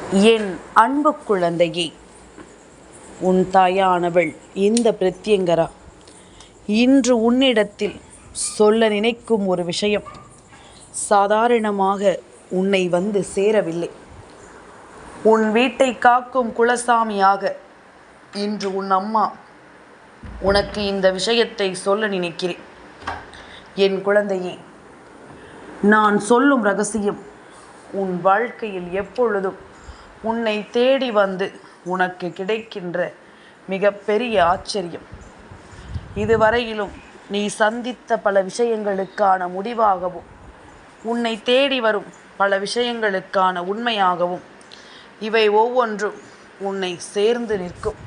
என் அன்பு குழந்தையே, உன் தாயானவள் இந்த பிரத்யங்கரா இன்று உன்னிடத்தில் சொல்ல நினைக்கும் ஒரு விஷயம் சாதாரணமாக உன்னை வந்து சேரவில்லை. உன் வீட்டை காக்கும் குலசாமியாக இன்று உன் அம்மா உனக்கு இந்த விஷயத்தை சொல்ல நினைக்கிறேன். என் குழந்தையே, நான் சொல்லும் ரகசியம் உன் வாழ்க்கையில் எப்பொழுதும் உன்னை தேடி வந்து உனக்கு கிடைக்கின்ற மிகப்பெரிய ஆச்சரியம். இதுவரையிலும் நீ சந்தித்த பல விஷயங்களுக்கான முடிவாகவும் உன்னை தேடி வரும் பல விஷயங்களுக்கான உண்மையாகவும் இவை ஒவ்வொன்றும் உன்னை சேர்ந்து நிற்கும்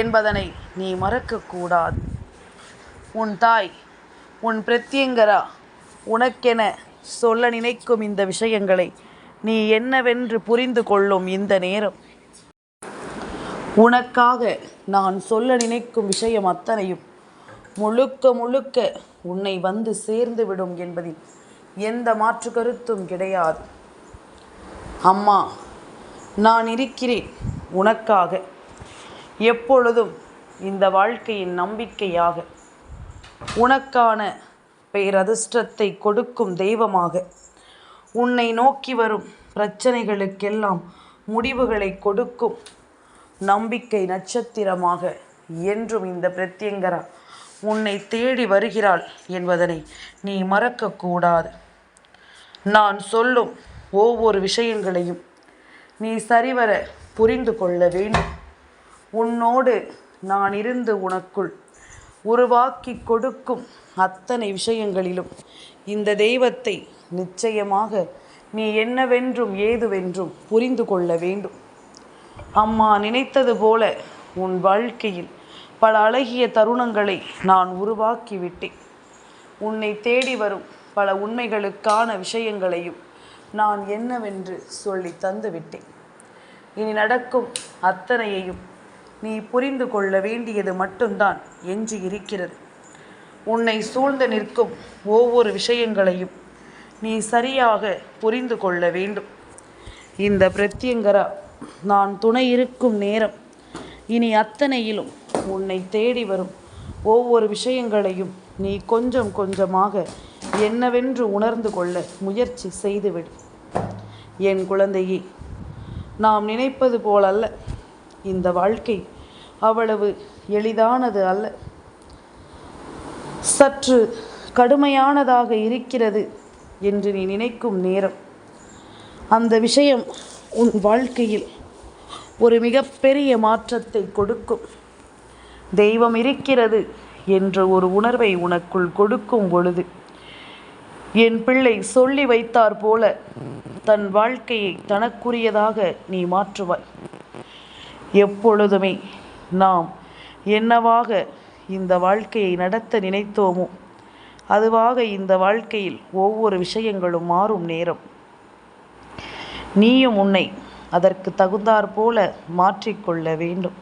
என்பதனை நீ மறக்கக்கூடாது. உன் தாய், உன் பிரத்யங்கரா உனக்கென சொல்ல நினைக்கும் இந்த விஷயங்களை நீ என்னவென்று புரிந்து கொள்ளும் இந்த நேரம். உனக்காக நான் சொல்ல நினைக்கும் விஷயம் அத்தனையும் முழுக்க முழுக்க உன்னை வந்து சேர்ந்து விடும் என்பதில் எந்த மாற்று கருத்தும் கிடையாது. அம்மா, நான் இருக்கிறேன் உனக்காக, எப்பொழுதும் இந்த வாழ்க்கையின் நம்பிக்கையாக, உனக்கான பேரதிர்ஷ்டத்தை கொடுக்கும் தெய்வமாக, உன்னை நோக்கி வரும் பிரச்சனைகளுக்கெல்லாம் முடிவுகளை கொடுக்கும் நம்பிக்கை நட்சத்திரமாக என்றும் இந்த பிரத்யங்கரா உன்னை தேடி வருகிறாள் என்பதனை நீ மறக்கக்கூடாது. நான் சொல்லும் ஒவ்வொரு விஷயங்களையும் நீ சரிவர புரிந்து கொள்ள வேண்டும். உன்னோடு நான் இருந்து உனக்குள் உருவாக்கி கொடுக்கும் அத்தனை விஷயங்களிலும் இந்த தெய்வத்தை நிச்சயமாக நீ என்னவென்றும் ஏதுவென்றும் புரிந்து கொள்ள வேண்டும். அம்மா நினைத்தது போல உன் வாழ்க்கையில் பல அழகிய தருணங்களை நான் உருவாக்கிவிட்டேன். உன்னை தேடி வரும் பல உண்மைகளுக்கான விஷயங்களையும் நான் என்னவென்று சொல்லி தந்துவிட்டேன். இனி நடக்கும் அத்தனையையும் நீ புரிந்து கொள்ள வேண்டியது மட்டும்தான் எஞ்சி இருக்கிறது. உன்னை சூழ்ந்து நிற்கும் ஒவ்வொரு விஷயங்களையும் நீ சரியாக புரிந்து கொள்ள வேண்டும். இந்த பிரத்யங்கரா நான் துணை இருக்கும் நேரம் இனி அத்தனையிலும் உன்னை தேடி வரும் ஒவ்வொரு விஷயங்களையும் நீ கொஞ்சம் கொஞ்சமாக என்னவென்று உணர்ந்து கொள்ள முயற்சி செய்துவிடு. என் குழந்தையே, நாம் நினைப்பது போலல்ல இந்த வாழ்க்கை. அவ்வளவு எளிதானது அல்ல. சற்று கடுமையானதாக இருக்கிறது என்று நீ நினைக்கும் நேரம் அந்த விஷயம் உன் வாழ்க்கையில் ஒரு மிகப்பெரிய மாற்றத்தை கொடுக்கும். தெய்வம் இருக்கிறது என்ற ஒரு உணர்வை உனக்குள் கொடுக்கும் பொழுது என் பிள்ளை சொல்லி வைத்தார் போல தன் வாழ்க்கையை தனக்குரியதாக நீ மாற்றுவாய். எப்பொழுதுமே நாம் என்னவாக இந்த வாழ்க்கையை நடத்த நினைத்தோமோ அதுவாக இந்த வாழ்க்கையில் ஒவ்வொரு விஷயங்களும் மாறும் நேரம் நீயும் உன்னை அதற்கு தகுந்தாற் போல மாற்றிக்கொள்ள வேண்டும்.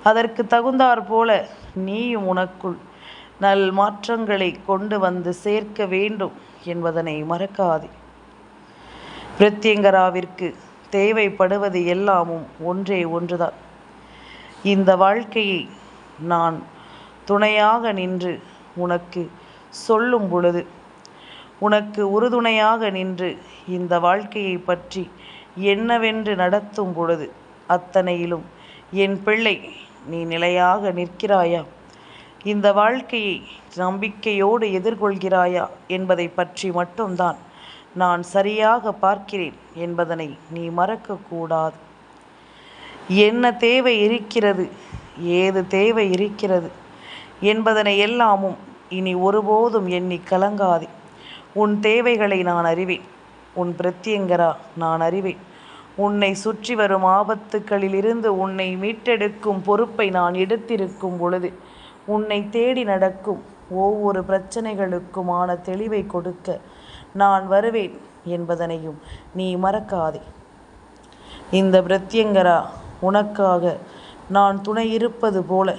அதற்கு தகுந்தாற் போல நீயும் உனக்குள் நல் மாற்றங்களை கொண்டு வந்து சேர்க்க வேண்டும் என்பதனை மறக்காதே. பிரத்யங்கராவிற்கு தேவைப்படுவது எல்லாமும் ஒன்றே ஒன்றுதான். இந்த வாழ்க்கையை நான் துணையாக நின்று உனக்கு சொல்லும் பொழுது, உனக்கு உறுதுணையாக நின்று இந்த வாழ்க்கையை பற்றி என்னவென்று நடத்தும் பொழுது அத்தனையிலும் என் பிள்ளை நீ நிலையாக நிற்கிறாயா, இந்த வாழ்க்கையை நம்பிக்கையோடு எதிர்கொள்கிறாயா என்பதை பற்றி மட்டும்தான் நான் சரியாக பார்க்கிறேன் என்பதனை நீ மறக்கக்கூடாது. என்ன தேவை இருக்கிறது, ஏது தேவை இருக்கிறது என்பதனை எல்லாமும் இனி ஒருபோதும் எண்ணி கலங்காதே. உன் தேவைகளை நான் அறிவேன். உன் பிரத்யங்கரா நான் அறிவேன். உன்னை சுற்றி வரும் ஆபத்துக்களிலிருந்து உன்னை மீட்டெடுக்கும் பொறுப்பை நான் எடுத்திருக்கும் பொழுது உன்னை தேடி நடக்கும் ஒவ்வொரு பிரச்சனைகளுக்குமான தெளிவை கொடுக்க நான் வருவேன் என்பதனையும் நீ மறக்காதே. இந்த பிரத்யங்கரா உனக்காக நான் துணை இருப்பது போல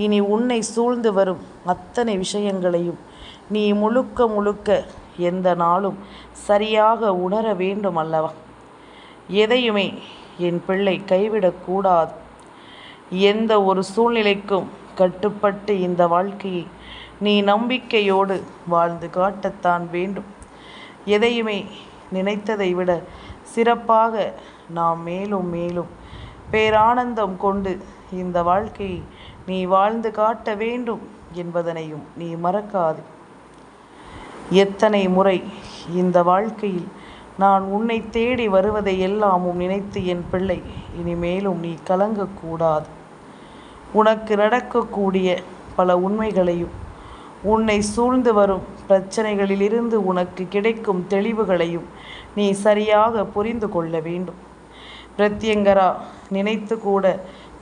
இனி உன்னை சூழ்ந்து வரும் அத்தனை விஷயங்களையும் நீ முழுக்க முழுக்க எந்த நாளும் சரியாக உணர வேண்டும் அல்லவா? எதையுமே என் பிள்ளை கைவிடக்கூடாது. எந்த ஒரு சூழ்நிலைக்கும் கட்டுப்பட்டு இந்த வாழ்க்கையை நீ நம்பிக்கையோடு வாழ்ந்து காட்டத்தான் வேண்டும். எதையுமே நினைத்ததை விட சிறப்பாக நாம் மேலும் மேலும் பேரானந்தம் கொண்டு இந்த வாழ்க்கையை நீ வாழ்ந்து காட்ட வேண்டும் என்பதனையும் நீ மறக்காது. எத்தனை முறை இந்த வாழ்க்கையில் நான் உன்னை தேடி வருவதை எல்லாமும் நினைத்து என் பிள்ளை இனிமேலும் நீ கலங்கக்கூடாது. உனக்கு நடக்கக்கூடிய பல உண்மைகளையும் உன்னை சூழ்ந்து வரும் பிரச்சனைகளிலிருந்து உனக்கு கிடைக்கும் தெளிவுகளையும் நீ சரியாக புரிந்து கொள்ள வேண்டும். பிரத்யங்கரா நினைத்து கூட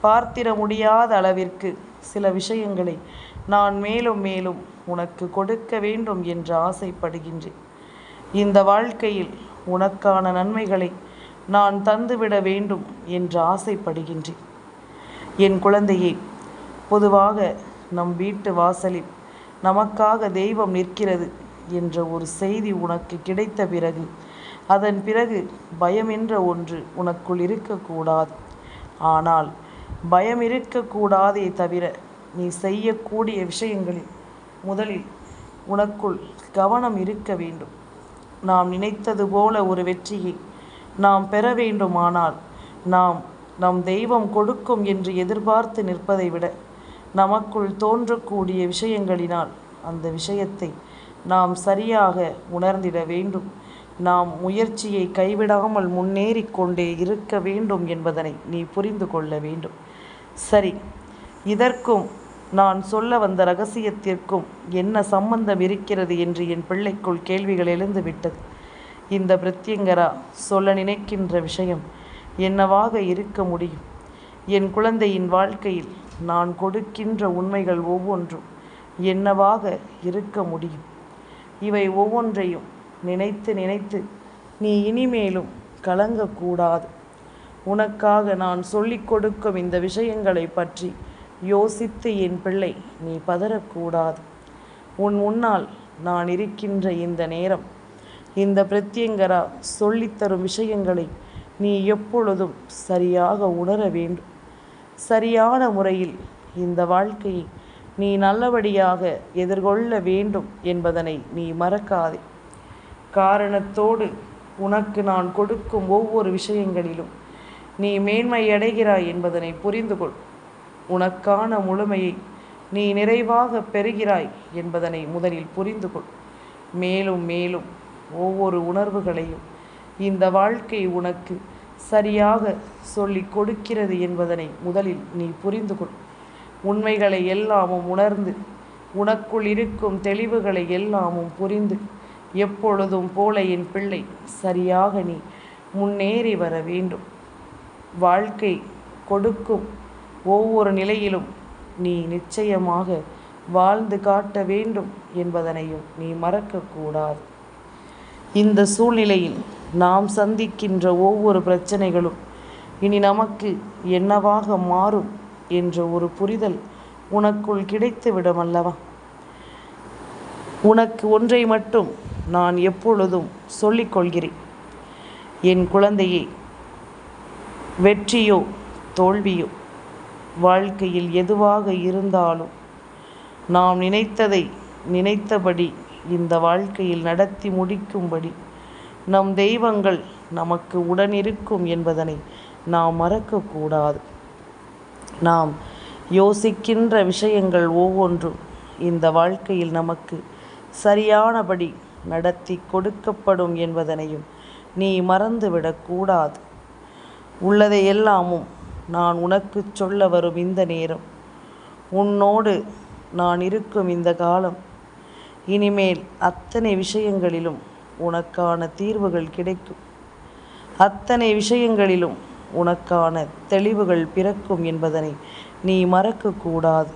பார்த்திட முடியாத அளவிற்கு சில விஷயங்களை நான் மேலும் மேலும் உனக்கு கொடுக்க வேண்டும் என்று ஆசைப்படுகின்றேன். இந்த வாழ்க்கையில் உனக்கான நன்மைகளை நான் தந்துவிட வேண்டும் என்று ஆசைப்படுகின்றேன். என் குழந்தையே, பொதுவாக நம் வீட்டு வாசலில் நமக்காக தெய்வம் நிற்கிறது என்ற ஒரு செய்தி உனக்கு கிடைத்த பிறகு அதன் பிறகு பயம் என்ற ஒன்று உனக்குள் இருக்கக்கூடாது. ஆனால் பயம் இருக்கக்கூடாதே தவிர நீ செய்யக்கூடிய விஷயங்களில் முதலில் உனக்குள் கவனம் இருக்க வேண்டும். நாம் நினைத்தது போல ஒரு வெற்றியை நாம் பெற வேண்டுமானால் நம் தெய்வம் கொடுக்கும் என்று எதிர்பார்த்து நிற்பதை விட நமக்குள் தோன்றக்கூடிய விஷயங்களினால் அந்த விஷயத்தை நாம் சரியாக உணர்ந்திட வேண்டும். நாம் முயற்சியை கைவிடாமல் முன்னேறி கொண்டே இருக்க வேண்டும் என்பதனை நீ புரிந்து கொள்ள வேண்டும். சரி, இதற்கும் நான் சொல்ல வந்த ரகசியத்திற்கும் என்ன சம்பந்தம் இருக்கிறது என்று என் பிள்ளைக்குள் கேள்விகள் எழுந்து விட்டது. இந்த பிரத்யங்கரா சொல்ல நினைக்கின்ற விஷயம் என்னவாக இருக்க முடியும்? என் குழந்தையின் வாழ்க்கையில் நான் கொடுக்கின்ற உண்மைகள் ஒவ்வொன்றும் என்னவாக இருக்க முடியும்? இவை ஒவ்வொன்றையும் நினைத்து நினைத்து நீ இனிமேலும் கலங்கக்கூடாது. உனக்காக நான் சொல்லிக் கொடுக்கும் இந்த விஷயங்களை பற்றி யோசித்து என் பிள்ளை நீ பதறக்கூடாது. உன் முன்னால் நான் இருக்கின்ற இந்த நேரம், இந்த பிரத்யங்கரா சொல்லித்தரும் விஷயங்களை நீ எப்பொழுதும் சரியாக உணர வேண்டும். சரியான முறையில் இந்த வாழ்க்கையை நீ நல்லபடியாக எதிர்கொள்ள வேண்டும் என்பதனை நீ மறக்காதே. காரணத்தோடு உனக்கு நான் கொடுக்கும் ஒவ்வொரு விஷயங்களிலும் நீ மேன்மையடைகிறாய் என்பதனை புரிந்து கொள். உனக்கான முழுமையை நீ நிறைவாக பெறுகிறாய் என்பதனை முதலில் புரிந்து கொள். மேலும் மேலும் ஒவ்வொரு உணர்வுகளையும் இந்த வாழ்க்கை உனக்கு சரியாக சொல்லிக் கொடுக்கிறது என்பதனை முதலில் நீ புரிந்து கொள். உண்மைகளை எல்லாமும் உணர்ந்து உனக்குள் இருக்கும் தெளிவுகளை எல்லாமும் புரிந்து எப்பொழுதும் போல என் பிள்ளை சரியாக நீ முன்னேறி வர வேண்டும். வாழ்க்கை கொடுக்கும் ஒவ்வொரு நிலையிலும் நீ நிச்சயமாக வாழ்ந்து காட்ட வேண்டும் என்பதனையும் நீ மறக்கக்கூடாது. இந்த சூழ்நிலையில் நாம் சந்திக்கின்ற ஒவ்வொரு பிரச்சனைகளும் இனி நமக்கு என்னவாக மாறும் என்ற ஒரு புரிதல் உனக்குள் கிடைத்துவிடும் அல்லவா? உனக்கு ஒன்றை மட்டும் நான் எப்பொழுதும் சொல்லிக்கொள்கிறேன். என் குழந்தையே, வெற்றியோ தோல்வியோ வாழ்க்கையில் எதுவாக இருந்தாலும் நாம் நினைத்ததை நினைத்தபடி இந்த வாழ்க்கையில் நடத்தி முடிக்கும்படி நம் தெய்வங்கள் நமக்கு உடனிருக்கும் என்பதனை நாம் மறக்கக்கூடாது. நாம் யோசிக்கின்ற விஷயங்கள் ஒவ்வொன்றும் இந்த வாழ்க்கையில் நமக்கு சரியானபடி நடத்தி கொடுக்கப்படும் என்பதனையும் நீ மறந்துவிடக்கூடாது. உள்ளதை எல்லாமும் நான் உனக்கு சொல்ல வரும் இந்த நேரம், உன்னோடு நான் இருக்கும் இந்த காலம், இனிமேல் அத்தனை விஷயங்களிலும் உனக்கான தீர்வுகள் கிடைக்கும். அத்தனை விஷயங்களிலும் உனக்கான தெளிவுகள் பிறக்கும் என்பதனை நீ மறக்கக்கூடாது.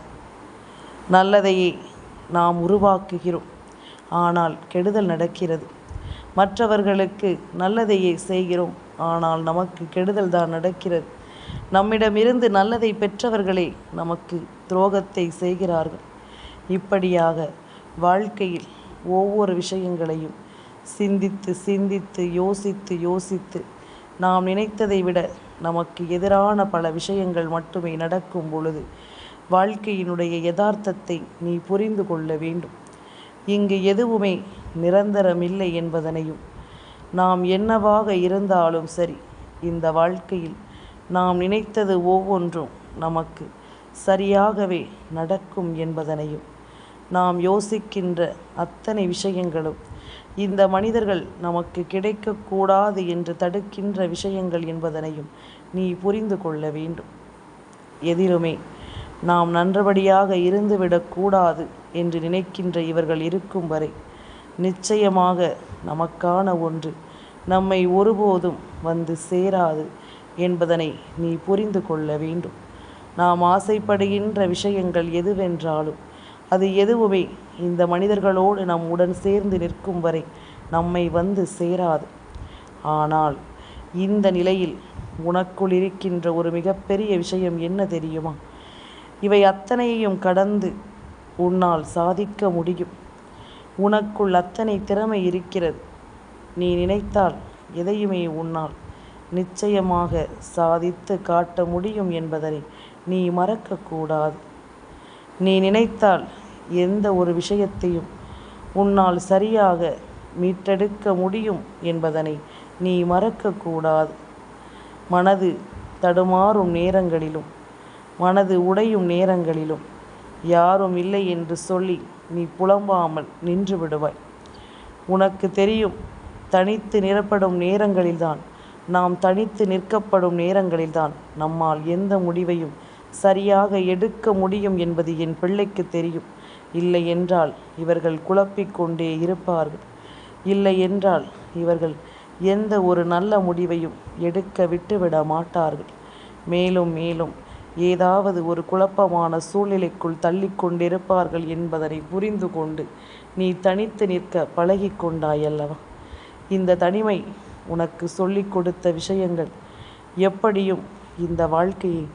நல்லதையே நாம் உருவாக்குகிறோம், ஆனால் கெடுதல் நடக்கிறது. மற்றவர்களுக்கு நல்லதையே செய்கிறோம், ஆனால் நமக்கு கெடுதல் தான் நடக்கிறது. நம்மிடமிருந்து நல்லதை பெற்றவர்களே நமக்கு துரோகத்தை செய்கிறார்கள். இப்படியாக வாழ்க்கையில் ஒவ்வொரு விஷயங்களையும் சிந்தித்து சிந்தித்து யோசித்து யோசித்து நாம் நினைத்ததை விட நமக்கு எதிரான பல விஷயங்கள் மட்டுமே நடக்கும் பொழுது வாழ்க்கையினுடைய யதார்த்தத்தை நீ புரிந்து கொள்ள வேண்டும். இங்கு எதுவுமே நிரந்தரமில்லை என்பதனையும், நாம் என்னவாக இருந்தாலும் சரி, இந்த வாழ்க்கையில் நாம் நினைத்தது ஒவ்வொன்றும் நமக்கு சரியாகவே நடக்கும் என்பதனையும், நாம் யோசிக்கின்ற அத்தனை விஷயங்களும் இந்த மனிதர்கள் நமக்கு கிடைக்கக்கூடாது என்று தடுக்கின்ற விஷயங்கள் என்பதனையும் நீ புரிந்து கொள்ள வேண்டும். எதிலுமே நாம் நன்றபடியாக இருந்துவிடக்கூடாது என்று நினைக்கின்ற இவர்கள் இருக்கும் வரை நிச்சயமாக நமக்கான ஒன்று நம்மை ஒருபோதும் வந்து சேராது என்பதனை நீ புரிந்து கொள்ள வேண்டும். நாம் ஆசைப்படுகின்ற விஷயங்கள் எதுவென்றாலும் அது எதுவுமே இந்த மனிதர்களோடு நம் உடன் சேர்ந்து நிற்கும் வரை நம்மை வந்து சேராது. ஆனால் இந்த நிலையில் உனக்குள் இருக்கின்ற ஒரு மிகப்பெரிய விஷயம் என்ன தெரியுமா? இவை அத்தனையையும் கடந்து உன்னால் சாதிக்க முடியும். உனக்குள் அத்தனை திறமை இருக்கிறது. நீ நினைத்தால் எதையுமே உன்னால் நிச்சயமாக சாதித்து காட்ட முடியும் என்பதனை நீ மறக்கக்கூடாது. நீ நினைத்தால் எந்த ஒரு விஷயத்தையும் உன்னால் சரியாக மீட்டெடுக்க முடியும் என்பதனை நீ மறக்கக்கூடாது. மனது தடுமாறும் நேரங்களிலும், மனது உடையும் நேரங்களிலும் யாரும் இல்லை என்று சொல்லி நீ புலம்பாமல் நின்று விடுவாய். உனக்கு தெரியும், தனித்து நிறப்படும் நேரங்களில்தான், நாம் தனித்து நிற்கப்படும் நேரங்களில்தான் நம்மால் எந்த முடிவையும் சரியாக எடுக்க முடியும் என்பது என் பிள்ளைக்கு தெரியும். இல்லை என்றால் இவர்கள் குழப்பிக்கொண்டே இருப்பார்கள். இல்லை என்றால் இவர்கள் எந்த ஒரு நல்ல முடிவையும் எடுக்க விட்டுவிட மாட்டார்கள். மேலும் மேலும் ஏதாவது ஒரு குழப்பமான சூழ்நிலைக்குள் தள்ளிக்கொண்டிருப்பார்கள் என்பதனை புரிந்து கொண்டு நீ தனித்து நிற்க பழகி கொண்டாயல்லவா? இந்த தனிமை உனக்கு சொல்லிக் கொடுத்த விஷயங்கள் எப்படியும் இந்த வாழ்க்கையை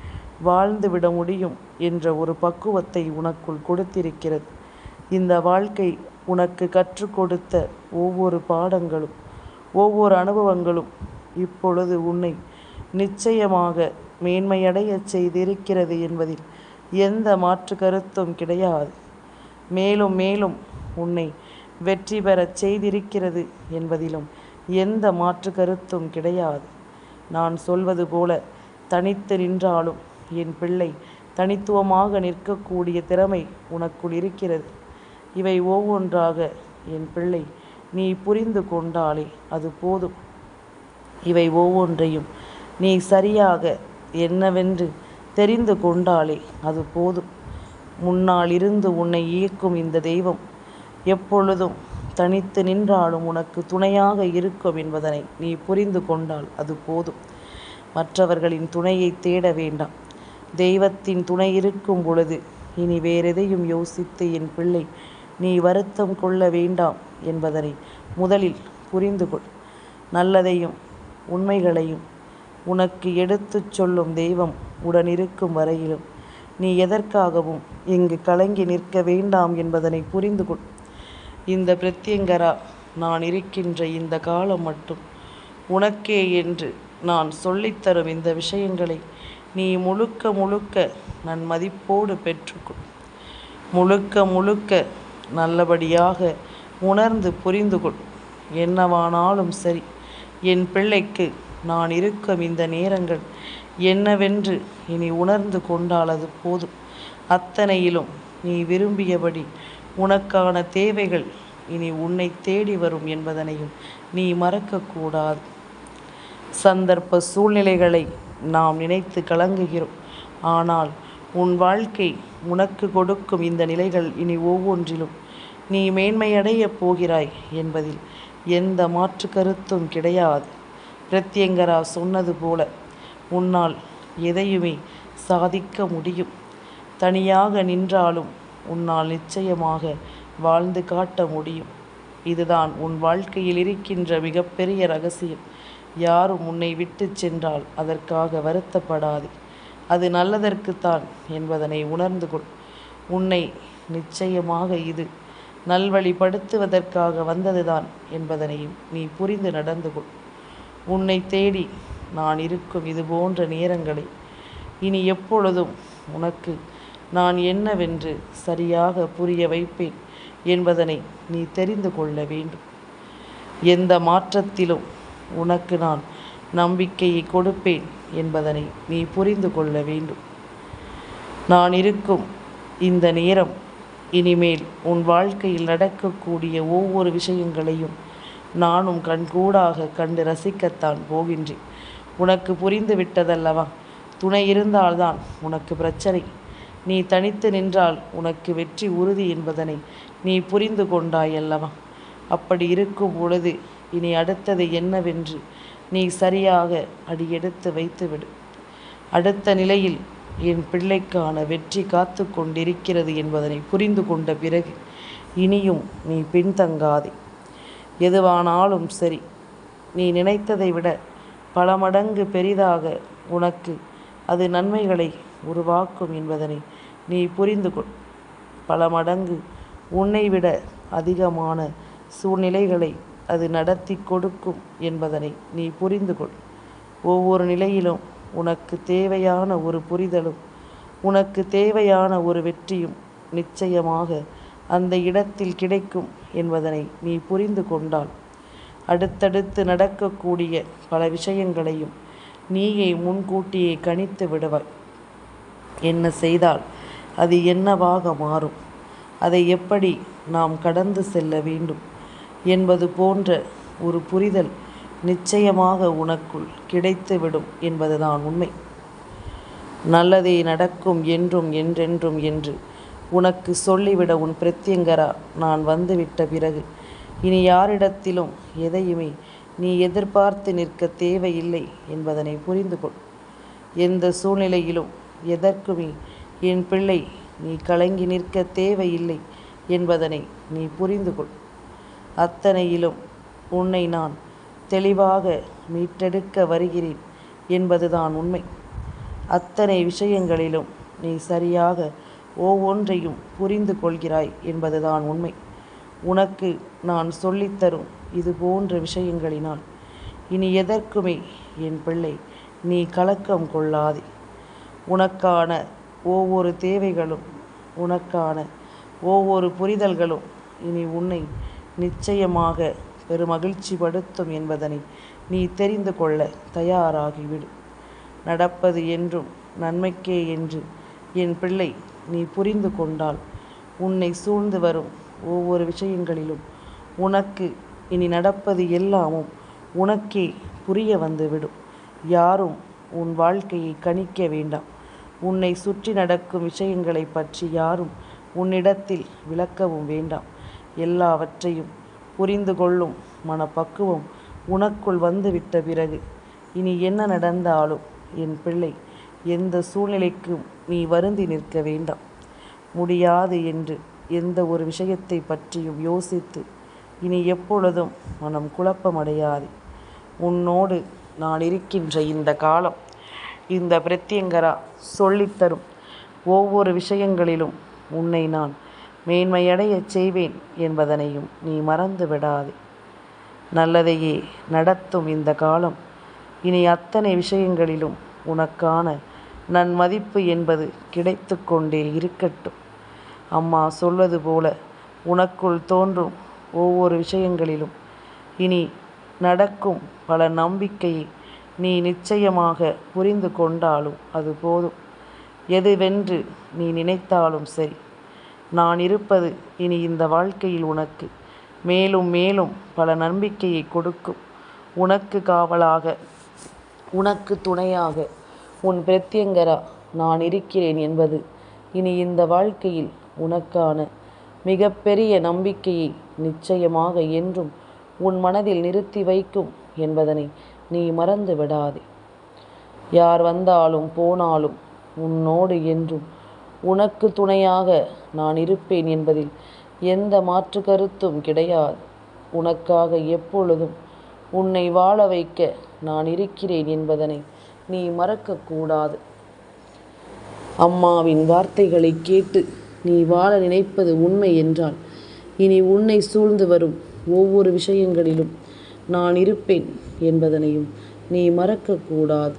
வாழ்ந்துவிட முடியும் என்ற ஒரு பக்குவத்தை உனக்குள் கொடுத்திருக்கிறது. இந்த வாழ்க்கை உனக்கு கற்றுக் கொடுத்த ஒவ்வொரு பாடங்களும், ஒவ்வொரு அனுபவங்களும் இப்பொழுது உன்னை நிச்சயமாக மேன்மையடைய செய்திருக்கிறது என்பதில் எந்த மாற்று கருத்தும் கிடையாது. மேலும் மேலும் உன்னை வெற்றி பெறச் செய்திருக்கிறது என்பதிலும் எந்த மாற்று கருத்தும் கிடையாது. நான் சொல்வது போல தனித்து நின்றாலும் என் பிள்ளை தனித்துவமாக நிற்கக்கூடிய திறமை உனக்குள் இருக்கிறது. இவை ஒவ்வொன்றாக என் பிள்ளை நீ புரிந்து கொண்டாலே அது போதும். இவை ஒவ்வொன்றையும் நீ சரியாக என்னவென்று தெரிந்து கொண்டாலே அது போதும். முன்னால் இருந்து உன்னை இயக்கும் இந்த தெய்வம் எப்பொழுதும் தனித்து நின்றாலும் உனக்கு துணையாக இருக்கும் என்பதனை நீ புரிந்து கொண்டால் அது போதும். மற்றவர்களின் துணையை தேட வேண்டாம். தெய்வத்தின் துணை இருக்கும் பொழுது இனி வேறெதையும் யோசித்து என் பிள்ளை நீ வருத்தம் கொள்ள வேண்டாம் என்பதனை முதலில் புரிந்து கொள். நல்லதையும் உண்மைகளையும் உனக்கு எடுத்துச் சொல்லும் தெய்வம் உடனிருக்கும் வரையிலும் நீ எதற்காகவும் இங்கு கலங்கி நிற்க வேண்டாம் என்பதனை புரிந்து கொள். இந்த பிரத்யங்கரா நான் இருக்கின்ற இந்த காலம் மட்டும் உனக்கே என்று நான் சொல்லித்தரும் இந்த விஷயங்களை நீ முழுக்க முழுக்க நன்மதிப்போடு பெற்றுக்கொள். முழுக்க முழுக்க நல்லபடியாக உணர்ந்து புரிந்து கொள். என்னவானாலும் சரி, என் பிள்ளைக்கு நான் இருக்கும் இந்த நேரங்கள் என்னவென்று இனி உணர்ந்து கொண்டால் அது போதும். அத்தனையிலும் நீ விரும்பியபடி உனக்கான தேவைகள் இனி உன்னை தேடி வரும் என்பதனையும் நீ மறக்கக்கூடாது. சந்தர்ப்ப சூழ்நிலைகளை நாம் நினைத்து கலங்குகிறோம். ஆனால் உன் வாழ்க்கை உனக்கு கொடுக்கும் இந்த நிலைகள் இனி ஒவ்வொன்றிலும் நீ மேன்மையடையப் போகிறாய் என்பதில் எந்த மாற்று கருத்தும் கிடையாது. பிரத்யங்கரா சொன்னது போல உன்னால் எதையுமே சாதிக்க முடியும். தனியாக நின்றாலும் உன்னால் நிச்சயமாக வாழ்ந்து காட்ட முடியும். இதுதான் உன் வாழ்க்கையில் இருக்கின்ற மிகப்பெரிய ரகசியம். யாரும் உன்னை விட்டு சென்றால் அதற்காக வருத்தப்படாதே. அது நல்லதற்குத்தான் என்பதனை உணர்ந்து கொள். உன்னை நிச்சயமாக இது நல்வழிப்படுத்துவதற்காக வந்ததுதான் என்பதனையும் நீ புரிந்து நடந்து கொள். உன்னை தேடி நான் இருக்கும் இது போன்ற நேரங்களை இனி எப்பொழுதும் உனக்கு நான் என்னவென்று சரியாக புரிய வைப்பேன் என்பதனை நீ தெரிந்து கொள்ள வேண்டும். எந்த மாற்றத்திலும் உனக்கு நான் நம்பிக்கையை கொடுப்பேன் என்பதனை நீ புரிந்து கொள்ள வேண்டும். நான் இருக்கும் இந்த நேரம் இனிமேல் உன் வாழ்க்கையில் நடக்கக்கூடிய ஒவ்வொரு விஷயங்களையும் நானும் கண்கூடாக கண்டு ரசிக்கத்தான் போகின்றேன். உனக்கு புரிந்து விட்டதல்லவா? துணை இருந்தால்தான் உனக்கு பிரச்சனை, நீ தனித்து நின்றால் உனக்கு வெற்றி உறுதி என்பதனை நீ புரிந்து கொண்டாயல்லவா? அப்படி இருக்கும் பொழுது இனி அடுத்தது என்னவென்று நீ சரியாக அடியெடுத்து வைத்துவிடு. அடுத்த நிலையில் என் பிள்ளைக்கான வெற்றி காத்து கொண்டிருக்கிறது என்பதனை புரிந்து கொண்ட பிறகு இனியும் நீ பின்தங்காதே. எதுவானாலும் சரி, நீ நினைத்ததை விட பல மடங்கு பெரிதாக உனக்கு அது நன்மைகளை உருவாக்கும் என்பதனை நீ புரிந்து கொள். பல மடங்கு உன்னை விட அதிகமான சூழ்நிலைகளை அது நடத்தி கொடுக்கும் என்பதனை நீ புரிந்து கொள். ஒவ்வொரு நிலையிலும் உனக்கு தேவையான ஒரு புரிதலும் உனக்கு தேவையான ஒரு வெற்றியும் நிச்சயமாக அந்த இடத்தில் கிடைக்கும் என்பதனை நீ புரிந்து கொண்டால் அடுத்தடுத்து நடக்கக்கூடிய பல விஷயங்களையும் நீயே முன்கூட்டியே கணித்து விடுவாய். என்ன செய்தால் அது என்னவாக மாறும், அதை எப்படி நாம் கடந்து செல்ல வேண்டும் என்பது போன்ற ஒரு புரிதல் நிச்சயமாக உனக்குள் கிடைத்துவிடும் என்பதுதான் உண்மை. நல்லதே நடக்கும் என்றும் என்றென்றும் என்று உனக்கு சொல்லிவிட உன் பிரத்யங்கரா நான் வந்துவிட்ட பிறகு இனி யாரிடத்திலும் எதையுமே நீ எதிர்பார்த்து நிற்க தேவையில்லை என்பதனை புரிந்து கொள். எந்த சூழ்நிலையிலும் எதற்குமே என் பிள்ளை நீ கலங்கி நிற்க தேவையில்லை என்பதனை நீ புரிந்து கொள். அத்தனையிலும் உன்னை நான் தெளிவாக மீட்டெடுக்க வருகிறேன் என்பதுதான் உண்மை. அத்தனை விஷயங்களிலும் நீ சரியாக ஒவ்வொன்றையும் புரிந்து கொள்கிறாய் என்பதுதான் உண்மை. உனக்கு நான் சொல்லித்தரும் இது போன்ற விஷயங்களினால் இனி எதற்குமே என் பிள்ளை நீ கலக்கம் கொள்ளாதே. உனக்கான ஒவ்வொரு தேவைகளும் உனக்கான ஒவ்வொரு புரிதல்களும் இனி உன்னை நிச்சயமாக பெருமகிழ்ச்சி படுத்தும் என்பதனை நீ தெரிந்து கொள்ள தயாராகிவிடு. நடப்பது என்றும் நன்மைக்கே என்று என் பிள்ளை நீ புரிந்து கொண்டால் உன்னை சூழ்ந்து வரும் ஒவ்வொரு விஷயங்களிலும் உனக்கு இனி நடப்பது எல்லாமும் உனக்கே புரிய வந்துவிடும். யாரும் உன் வாழ்க்கையை கணிக்க வேண்டாம். உன்னை சுற்றி நடக்கும் விஷயங்களை பற்றி யாரும் உன்னிடத்தில் விளக்கவும் வேண்டாம். எல்லாவற்றையும் புரிந்து கொள்ளும் மனப்பக்குவம் உனக்குள் வந்துவிட்ட பிறகு இனி என்ன நடந்தாலும் என் பிள்ளை எந்த சூழ்நிலைக்கும் நீ வருந்தி நிற்க வேண்டாம். முடியாது என்று எந்த ஒரு விஷயத்தை பற்றியும் யோசித்து இனி எப்பொழுதும் மனம் குழப்பமடையாது. உன்னோடு நான் இருக்கின்ற இந்த காலம் இந்த பிரத்யங்கரா சொல்லித்தரும் ஒவ்வொரு விஷயங்களிலும் உன்னை நான் மேன்மையடையச் செய்வேன் என்பதனையும் நீ மறந்து விடாதே. நல்லதையே நடத்தும் இந்த காலம் இனி அத்தனை விஷயங்களிலும் உனக்கான நன்மதிப்பு என்பது கிடைத்து கொண்டே இருக்கட்டும். அம்மா சொல்வது போல உனக்குள் தோன்றும் ஒவ்வொரு விஷயங்களிலும் இனி நடக்கும் பல நம்பிக்கையை நீ நிச்சயமாக புரிந்து கொண்டாலும் அது போதும். எதுவென்று நீ நினைத்தாலும் சரி, நான் இருப்பது இனி இந்த வாழ்க்கையில் உனக்கு மேலும் மேலும் பல நம்பிக்கையை கொடுக்கும். உனக்கு காவலாக உனக்கு துணையாக உன் பிரத்யங்கரா நான் இருக்கிறேன் என்பது இனி இந்த வாழ்க்கையில் உனக்கான மிகப்பெரிய நம்பிக்கையை நிச்சயமாக என்றும் உன் மனதில் நிறுத்தி வைக்கும் என்பதனை நீ மறந்து விடாதே. யார் வந்தாலும் போனாலும் உன்னோடு என்றும் உனக்கு துணையாக நான் இருப்பேன் என்பதில் எந்த மாற்று கருத்தும் கிடையாது. உனக்காக எப்பொழுதும் உன்னை வாழ வைக்க நான் இருக்கிறேன் என்பதனை நீ மறக்கக்கூடாது. அம்மாவின் வார்த்தைகளை கேட்டு நீ வாழ நினைப்பது உண்மை என்றால் இனி உன்னை சூழ்ந்து வரும் ஒவ்வொரு விஷயங்களிலும் நான் இருப்பேன் என்பதனையும் நீ மறக்கக்கூடாது.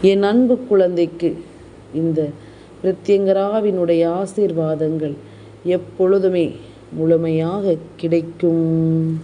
என் அன்பு குழந்தைக்கு இந்த பிரத்யங்கராவினுடைய ஆசீர்வாதங்கள் எப்பொழுதுமே முழுமையாக கிடைக்கும்.